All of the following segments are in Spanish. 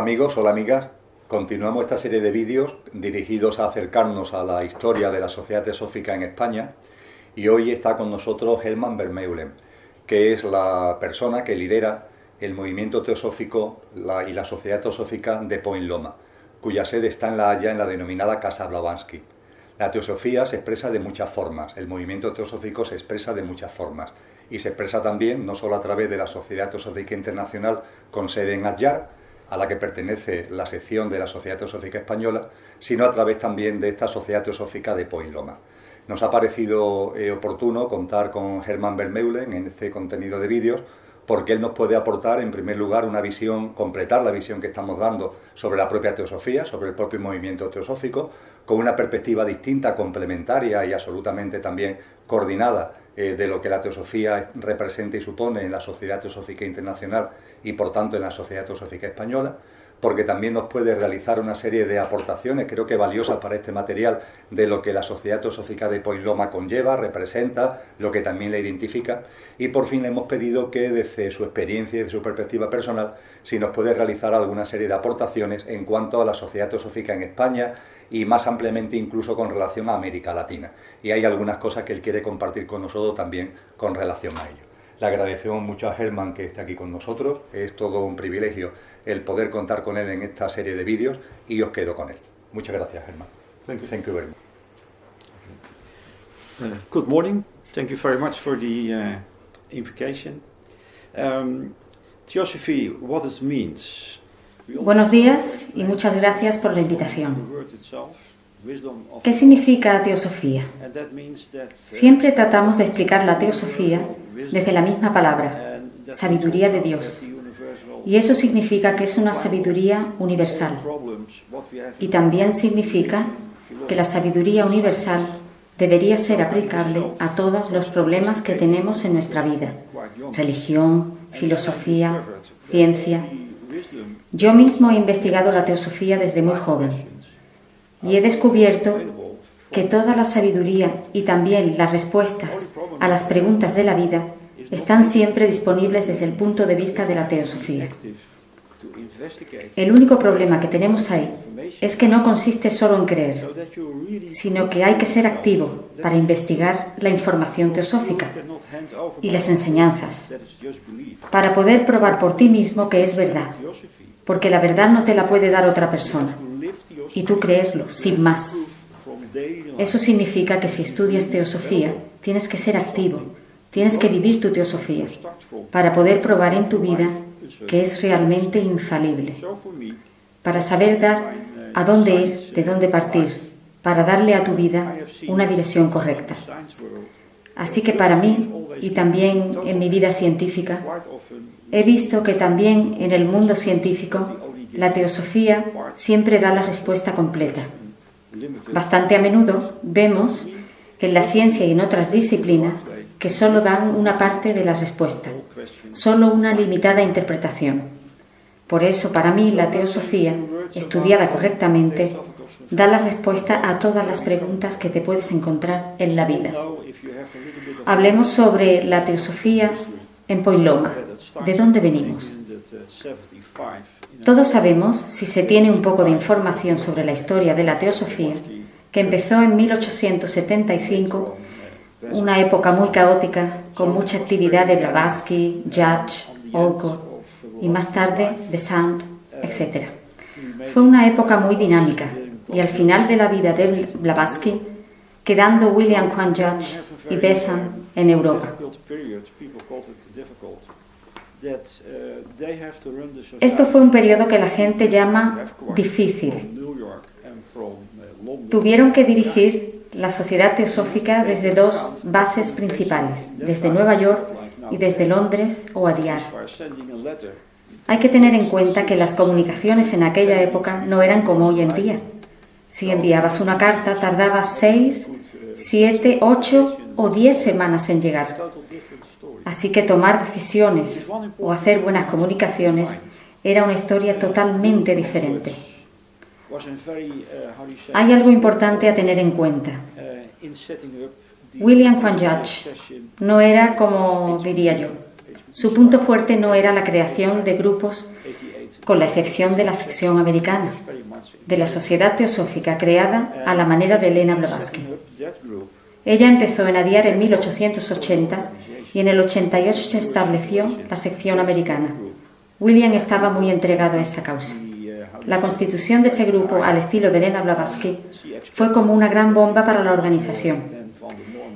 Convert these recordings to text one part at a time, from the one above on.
amigos, hola amigas. Continuamos esta serie de vídeos dirigidos a acercarnos a la historia de la Sociedad Teosófica en España, y hoy está con nosotros Herman Vermeulen, que es la persona que lidera el movimiento teosófico y la Sociedad Teosófica de Point Loma, cuya sede está en La Haya, en la denominada Casa Blavatsky. La teosofía se expresa de muchas formas, el movimiento teosófico se expresa de muchas formas, y se expresa también no solo a través de la Sociedad Teosófica Internacional con sede en Adyar, a la que pertenece la sección de la Sociedad Teosófica Española, sino a través también de esta Sociedad Teosófica de Point Loma. Nos ha parecido oportuno contar con Herman Vermeulen en este contenido de vídeos, porque él nos puede aportar, en primer lugar, una visión, completar la visión que estamos dando sobre la propia teosofía, sobre el propio movimiento teosófico, con una perspectiva distinta, complementaria y absolutamente también coordinada de lo que la teosofía representa y supone en la Sociedad Teosófica Internacional y, por tanto, en la Sociedad Teosófica Española, porque también nos puede realizar una serie de aportaciones, creo que valiosas para este material, de lo que la Sociedad Teosófica de Point Loma conlleva, representa, lo que también la identifica, y por fin le hemos pedido que desde su experiencia y de su perspectiva personal, si nos puede realizar alguna serie de aportaciones en cuanto a la Sociedad Teosófica en España y más ampliamente incluso con relación a América Latina. Y hay algunas cosas que él quiere compartir con nosotros también con relación a ello. Le agradecemos mucho a Herman que esté aquí con nosotros, es todo un privilegio el poder contar con él en esta serie de vídeos y os quedo con él. Muchas gracias, Herman. Thank you very much. Good morning. Thank you very much for the invitation. Theosophy, what it means. Buenos días y muchas gracias por la invitación. ¿Qué significa teosofía? Siempre tratamos de explicar la teosofía desde la misma palabra, sabiduría de Dios. Y eso significa que es una sabiduría universal. Y también significa que la sabiduría universal debería ser aplicable a todos los problemas que tenemos en nuestra vida: religión, filosofía, ciencia. Yo mismo he investigado la teosofía desde muy joven y he descubierto que toda la sabiduría y también las respuestas a las preguntas de la vida están siempre disponibles desde el punto de vista de la teosofía. El único problema que tenemos ahí es que no consiste solo en creer, sino que hay que ser activo para investigar la información teosófica y las enseñanzas, para poder probar por ti mismo que es verdad, porque la verdad no te la puede dar otra persona, y tú creerlo, sin más. Eso significa que si estudias teosofía, tienes que ser activo, tienes que vivir tu teosofía, para poder probar en tu vida que es realmente infalible, para saber dar a dónde ir, de dónde partir, para darle a tu vida una dirección correcta. Así que para mí, y también en mi vida científica, he visto que también en el mundo científico la teosofía siempre da la respuesta completa. Bastante a menudo vemos que en la ciencia y en otras disciplinas que solo dan una parte de la respuesta, solo una limitada interpretación. Por eso, para mí, la teosofía, estudiada correctamente, da la respuesta a todas las preguntas que te puedes encontrar en la vida. Hablemos sobre la teosofía en Point Loma. ¿De dónde venimos? Todos sabemos, si se tiene un poco de información sobre la historia de la teosofía, que empezó en 1875, una época muy caótica, con mucha actividad de Blavatsky, Judge, Olcott y más tarde Besant, etc. Fue una época muy dinámica y al final de la vida de Blavatsky, quedando William Quan Judge y Besant en Europa. Esto fue un periodo que la gente llama difícil. Tuvieron que dirigir la Sociedad Teosófica desde dos bases principales, desde Nueva York y desde Londres o Adyar. Hay que tener en cuenta que las comunicaciones en aquella época no eran como hoy en día. Si enviabas una carta, tardaba 6, 7, 8 o 10 semanas en llegar. Así que tomar decisiones o hacer buenas comunicaciones era una historia totalmente diferente. Hay algo importante a tener en cuenta. William Quan Judge no era como diría yo. Su punto fuerte no era la creación de grupos con la excepción de la sección americana, de la Sociedad Teosófica creada a la manera de Elena Blavatsky. Ella empezó en Adyar en 1880 y en el 88 se estableció la sección americana. William estaba muy entregado a esa causa. La constitución de ese grupo, al estilo de Elena Blavatsky, fue como una gran bomba para la organización.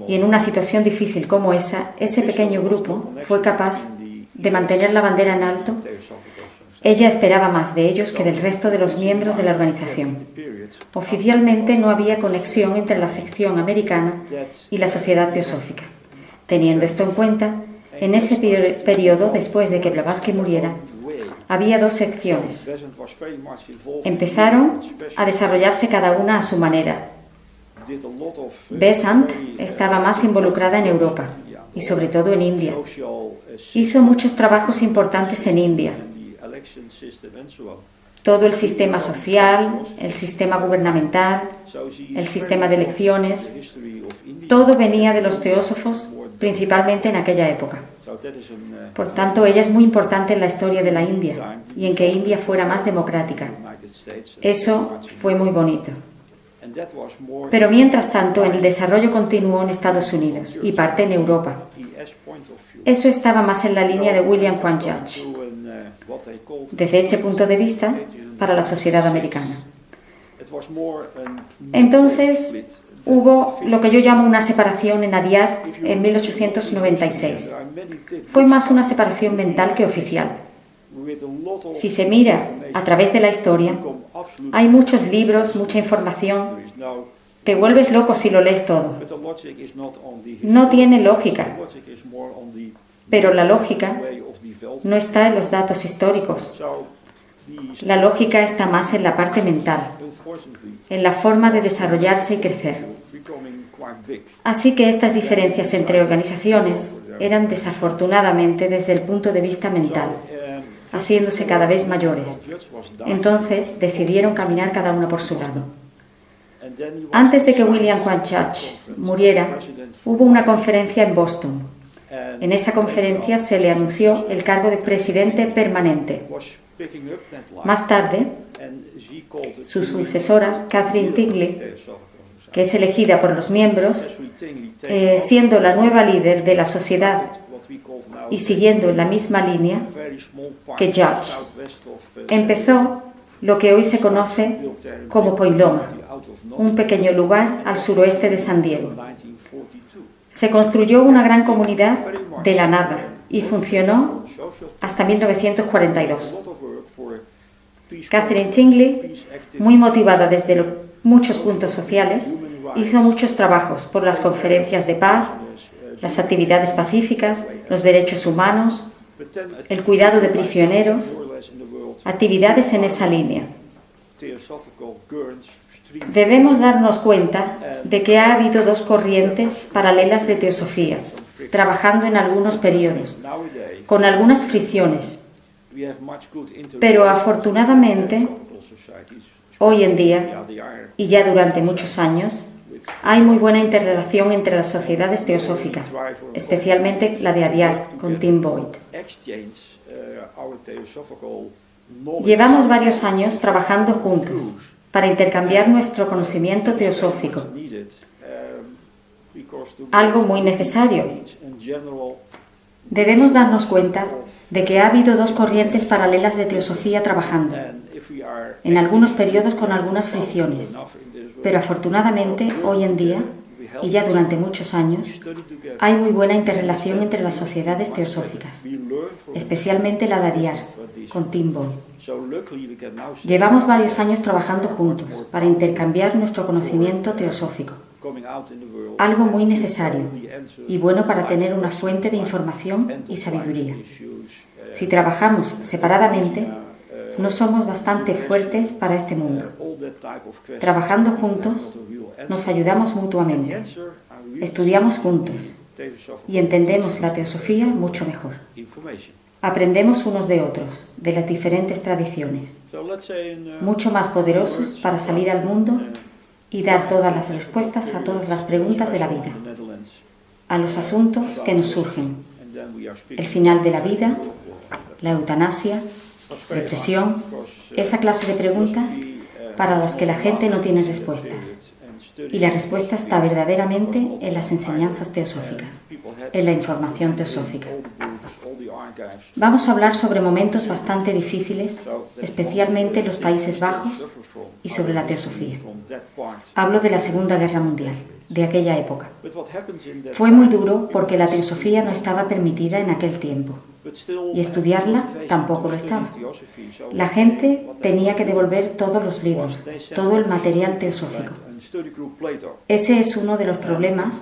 Y en una situación difícil como esa, ese pequeño grupo fue capaz de mantener la bandera en alto. Ella esperaba más de ellos que del resto de los miembros de la organización. Oficialmente no había conexión entre la sección americana y la Sociedad Teosófica. Teniendo esto en cuenta, en ese periodo, después de que Blavatsky muriera, había dos secciones. Empezaron a desarrollarse cada una a su manera. Besant estaba más involucrada en Europa y sobre todo en India. Hizo muchos trabajos importantes en India. Todo el sistema social, el sistema gubernamental, el sistema de elecciones, todo venía de los teósofos, principalmente en aquella época. Por tanto, ella es muy importante en la historia de la India y en que India fuera más democrática. Eso fue muy bonito. Pero mientras tanto, el desarrollo continuó en Estados Unidos y parte en Europa. Eso estaba más en la línea de William Quanjach, desde ese punto de vista, para la sociedad americana. Entonces, hubo lo que yo llamo una separación en Adyar en 1896. Fue más una separación mental que oficial. Si se mira a través de la historia, hay muchos libros, mucha información. Te vuelves loco si lo lees todo. No tiene lógica. Pero la lógica no está en los datos históricos. La lógica está más en la parte mental, en la forma de desarrollarse y crecer. Así que estas diferencias entre organizaciones eran desafortunadamente desde el punto de vista mental, haciéndose cada vez mayores. Entonces decidieron caminar cada uno por su lado. Antes de que William Quanjach muriera, hubo una conferencia en Boston. En esa conferencia se le anunció el cargo de presidente permanente. Más tarde, su sucesora, Catherine Tingley, que es elegida por los miembros, siendo la nueva líder de la sociedad y siguiendo en la misma línea que Judge, empezó lo que hoy se conoce como Point Loma, un pequeño lugar al suroeste de San Diego. Se construyó una gran comunidad de la nada y funcionó hasta 1942. Catherine Tingley, muy motivada desde muchos puntos sociales, hizo muchos trabajos por las conferencias de paz, las actividades pacíficas, los derechos humanos, el cuidado de prisioneros, actividades en esa línea. Debemos darnos cuenta de que ha habido dos corrientes paralelas de teosofía, trabajando en algunos periodos, con algunas fricciones. Pero afortunadamente, hoy en día, y ya durante muchos años, hay muy buena interrelación entre las sociedades teosóficas, especialmente la de Adyar, con Tim Boyd. Llevamos varios años trabajando juntos para intercambiar nuestro conocimiento teosófico, algo muy necesario. Debemos darnos cuenta de que ha habido dos corrientes paralelas de teosofía trabajando, en algunos periodos con algunas fricciones, pero afortunadamente hoy en día, y ya durante muchos años, hay muy buena interrelación entre las sociedades teosóficas, especialmente la de Adyar, con Tim Boyd. Llevamos varios años trabajando juntos para intercambiar nuestro conocimiento teosófico, algo muy necesario y bueno para tener una fuente de información y sabiduría. Si trabajamos separadamente, no somos bastante fuertes para este mundo. Trabajando juntos, nos ayudamos mutuamente, estudiamos juntos y entendemos la teosofía mucho mejor. Aprendemos unos de otros, de las diferentes tradiciones, mucho más poderosos para salir al mundo y dar todas las respuestas a todas las preguntas de la vida, a los asuntos que nos surgen, el final de la vida, la eutanasia, depresión, esa clase de preguntas para las que la gente no tiene respuestas. Y la respuesta está verdaderamente en las enseñanzas teosóficas, en la información teosófica. Vamos a hablar sobre momentos bastante difíciles, especialmente en los Países Bajos, y sobre la teosofía. Hablo de la Segunda Guerra Mundial, de aquella época. Fue muy duro porque la teosofía no estaba permitida en aquel tiempo, y estudiarla tampoco lo estaba. La gente tenía que devolver todos los libros, todo el material teosófico. Ese es uno de los problemas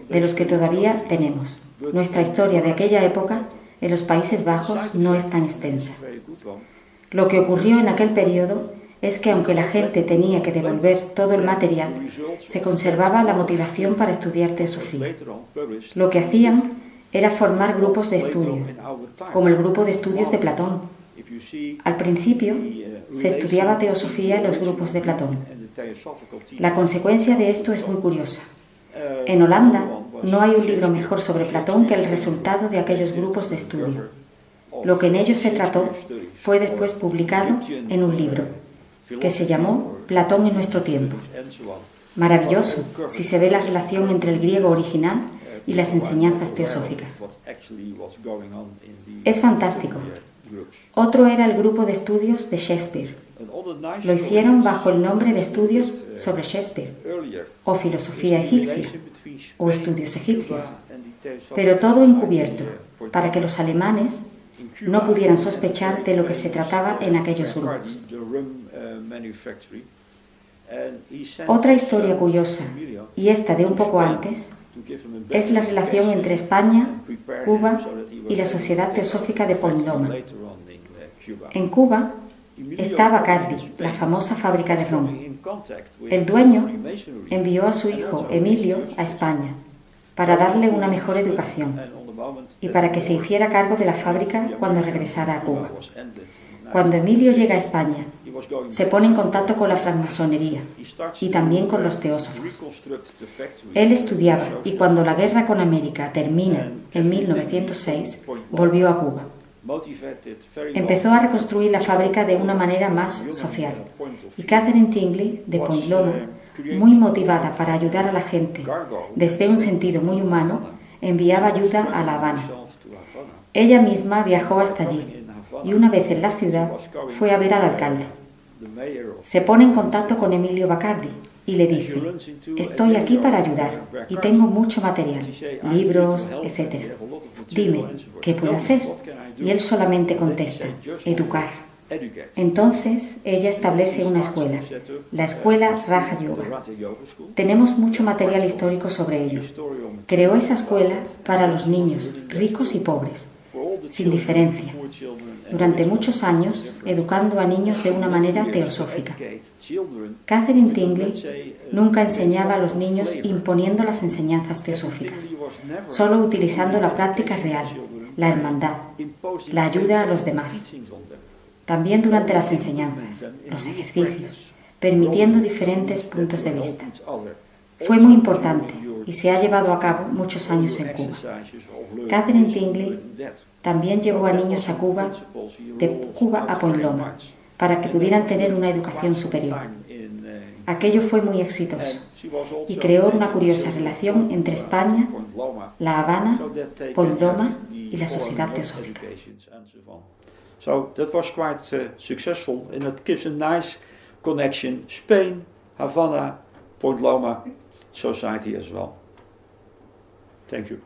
de los que todavía tenemos. Nuestra historia de aquella época en los Países Bajos no es tan extensa. Lo que ocurrió en aquel periodo es que aunque la gente tenía que devolver todo el material, se conservaba la motivación para estudiar teosofía. Lo que hacían era formar grupos de estudio, como el grupo de estudios de Platón. Al principio, se estudiaba teosofía en los grupos de Platón. La consecuencia de esto es muy curiosa. En Holanda no hay un libro mejor sobre Platón que el resultado de aquellos grupos de estudio. Lo que en ellos se trató fue después publicado en un libro, que se llamó Platón en nuestro tiempo. Maravilloso si se ve la relación entre el griego original y las enseñanzas teosóficas. Es fantástico. Otro era el grupo de estudios de Shakespeare. Lo hicieron bajo el nombre de Estudios sobre Shakespeare, o Filosofía Egipcia, o Estudios Egipcios, pero todo encubierto, para que los alemanes no pudieran sospechar de lo que se trataba en aquellos grupos. Otra historia curiosa, y esta de un poco antes, es la relación entre España, Cuba y la Sociedad Teosófica de Point Loma. En Cuba está Bacardi, la famosa fábrica de ron. El dueño envió a su hijo Emilio a España para darle una mejor educación y para que se hiciera cargo de la fábrica cuando regresara a Cuba. Cuando Emilio llega a España, se pone en contacto con la francmasonería y también con los teósofos. Él estudiaba y cuando la guerra con América termina en 1906, volvió a Cuba. Empezó a reconstruir la fábrica de una manera más social y Catherine Tingley, de Point Loma, muy motivada para ayudar a la gente desde un sentido muy humano, enviaba ayuda a La Habana. Ella misma viajó hasta allí y una vez en la ciudad fue a ver al alcalde. Se pone en contacto con Emilio Bacardi y le dice: estoy aquí para ayudar y tengo mucho material, libros, etc. Dime, ¿qué puedo hacer? Y él solamente contesta: educar. Entonces ella establece una escuela, la escuela Raja Yoga. Tenemos mucho material histórico sobre ello. Creó esa escuela para los niños, ricos y pobres, sin diferencia, durante muchos años educando a niños de una manera teosófica. Catherine Tingley nunca enseñaba a los niños imponiendo las enseñanzas teosóficas, solo utilizando la práctica real, la hermandad, la ayuda a los demás. También durante las enseñanzas, los ejercicios, permitiendo diferentes puntos de vista. Fue muy importante y se ha llevado a cabo muchos años en Cuba. Catherine Tingley también llevó a niños a Cuba, de Cuba a Point Loma, para que pudieran tener una educación superior. Aquello fue muy exitoso y creó una curiosa relación entre España, La Habana, Point Loma y la Sociedad Teosófica. So that was quite successful, and it gives a nice connection. Spain, Havana, Point Loma society as well. Thank you.